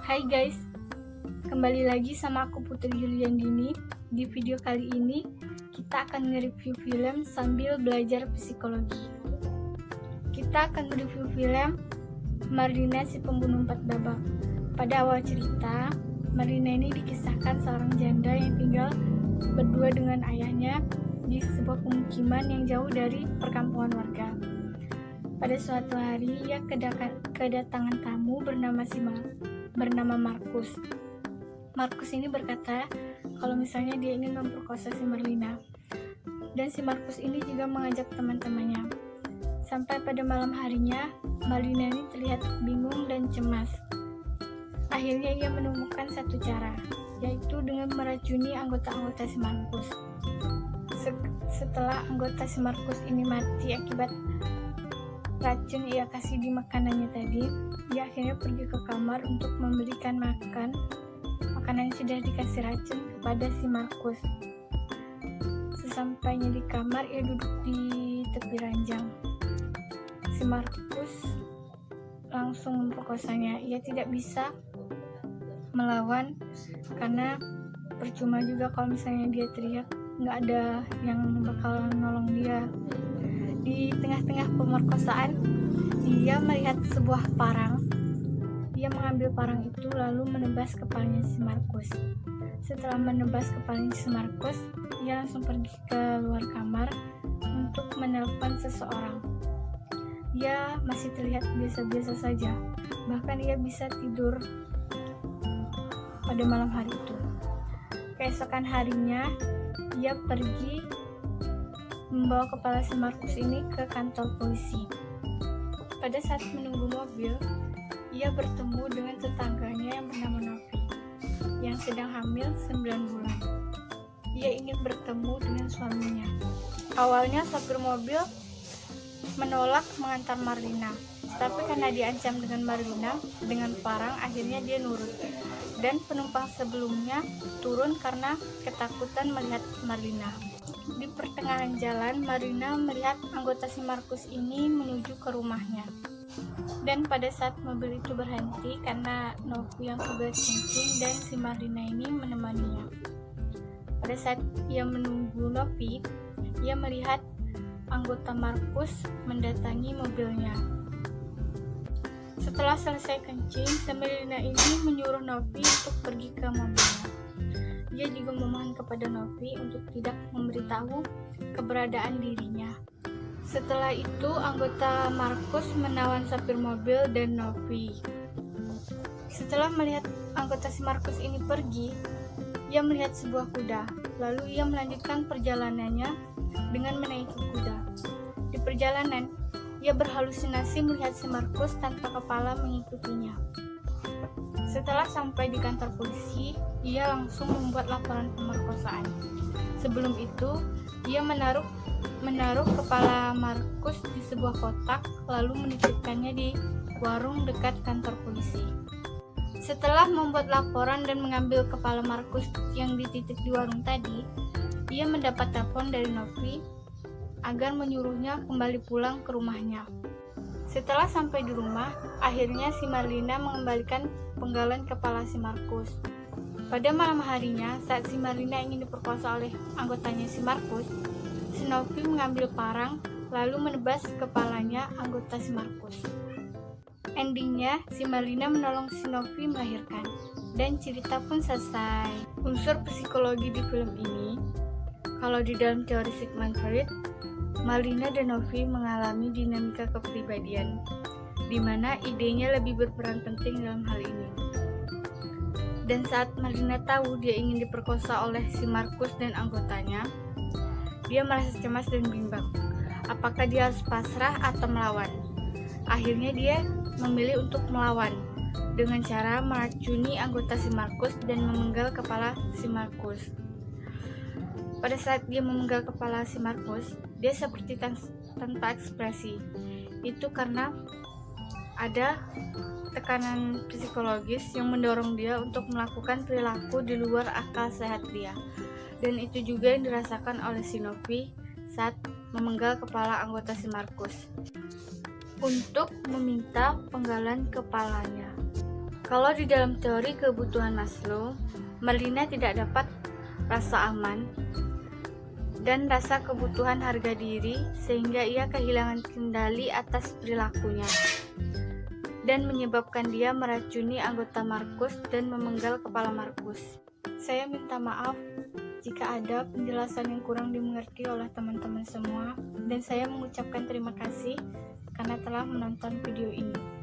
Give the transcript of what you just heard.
Hai guys, kembali lagi sama aku Putri Yuliandini. Di video kali ini kita akan nge-review film sambil belajar psikologi. Kita akan mereview film Marlina si pembunuh 4 babak. Pada awal cerita, Marlina ini dikisahkan seorang janda yang tinggal berdua dengan ayahnya di sebuah pemukiman yang jauh dari perkampungan warga. Pada suatu hari, ia kedatangan tamu bernama Markus. Markus ini berkata kalau misalnya dia ingin memperkosa si Marlina. Dan si Markus ini juga mengajak teman-temannya. Sampai pada malam harinya, Marlina ini terlihat bingung dan cemas. Akhirnya ia menemukan satu cara, yaitu dengan meracuni anggota-anggota si Markus. Setelah anggota si Markus ini mati akibat racun ia kasih di makanannya tadi, dia akhirnya pergi ke kamar untuk memberikan makanan yang sudah dikasih racun kepada si Markus. Sesampainya di kamar, ia duduk di tepi ranjang. Si Markus langsung memperkosanya. Ia tidak bisa melawan karena percuma juga kalau misalnya dia teriak, nggak ada yang bakal nolong dia. Di tengah-tengah pemerkosaan, dia melihat sebuah parang. Dia mengambil parang itu lalu menebas kepalanya si Markus. Setelah menebas kepalanya si Markus, ia langsung pergi ke luar kamar untuk menelpon seseorang. Ia masih terlihat biasa-biasa saja, bahkan ia bisa tidur pada malam hari itu. Keesokan harinya, ia pergi membawa kepala si Markus ini ke kantor polisi. Pada saat menunggu mobil, ia bertemu dengan tetangganya yang bernama Novi, yang sedang hamil 9 bulan. Ia ingin bertemu dengan suaminya. Awalnya sopir mobil menolak mengantar Marlina, tapi karena diancam dengan Marlina dengan parang, akhirnya dia nurut. Dan penumpang sebelumnya turun karena ketakutan melihat Marlina. Di pertengahan jalan, Marlina melihat anggota si Markus ini menuju ke rumahnya. Dan pada saat mobil itu berhenti karena Novi yang kebelet kencing dan si Marlina ini menemaninya. Pada saat ia menunggu Novi, ia melihat anggota Markus mendatangi mobilnya. Setelah selesai kencing, si Marlina ini menyuruh Novi untuk pergi ke mobilnya. Dia juga memohon kepada Novi untuk tidak memberitahu keberadaan dirinya. Setelah itu, anggota Markus menawan sopir mobil dan Novi. Setelah melihat anggota si Markus ini pergi, ia melihat sebuah kuda. Lalu ia melanjutkan perjalanannya dengan menaiki kuda. Di perjalanan, ia berhalusinasi melihat si Markus tanpa kepala mengikutinya. Setelah sampai di kantor polisi, ia langsung membuat laporan pemerkosaan. Sebelum itu, ia menaruh kepala Markus di sebuah kotak, lalu menitipkannya di warung dekat kantor polisi. Setelah membuat laporan dan mengambil kepala Markus yang dititip di warung tadi, ia mendapat telepon dari Novi agar menyuruhnya kembali pulang ke rumahnya. Setelah sampai di rumah, akhirnya si Marlina mengembalikan penggalan kepala si Markus. Pada malam harinya, saat si Marlina ingin diperkosa oleh anggotanya si Markus, si Novi mengambil parang lalu menebas kepalanya anggota si Markus. Endingnya, si Marlina menolong si Novi melahirkan, dan cerita pun selesai. Unsur psikologi di film ini, kalau di dalam teori Sigmund Freud, Marlina dan Novi mengalami dinamika kepribadian, di mana idenya lebih berperan penting dalam hal ini. Dan saat Marlina tahu dia ingin diperkosa oleh si Markus dan anggotanya, dia merasa cemas dan bimbang. Apakah dia harus pasrah atau melawan? Akhirnya dia memilih untuk melawan dengan cara meracuni anggota si Markus dan memenggal kepala si Markus. Pada saat dia memenggal kepala si Markus, dia seperti tanpa ekspresi. Itu karena ada tekanan psikologis yang mendorong dia untuk melakukan perilaku di luar akal sehat dia. Dan itu juga yang dirasakan oleh si Novi saat memenggal kepala anggota si Markus untuk meminta penggalan kepalanya. Kalau di dalam teori kebutuhan Maslow, Marlina tidak dapat rasa aman dan rasa kebutuhan harga diri sehingga ia kehilangan kendali atas perilakunya dan menyebabkan dia meracuni anggota Markus dan memenggal kepala Markus. Saya minta maaf jika ada penjelasan yang kurang dimengerti oleh teman-teman semua, dan saya mengucapkan terima kasih karena telah menonton video ini.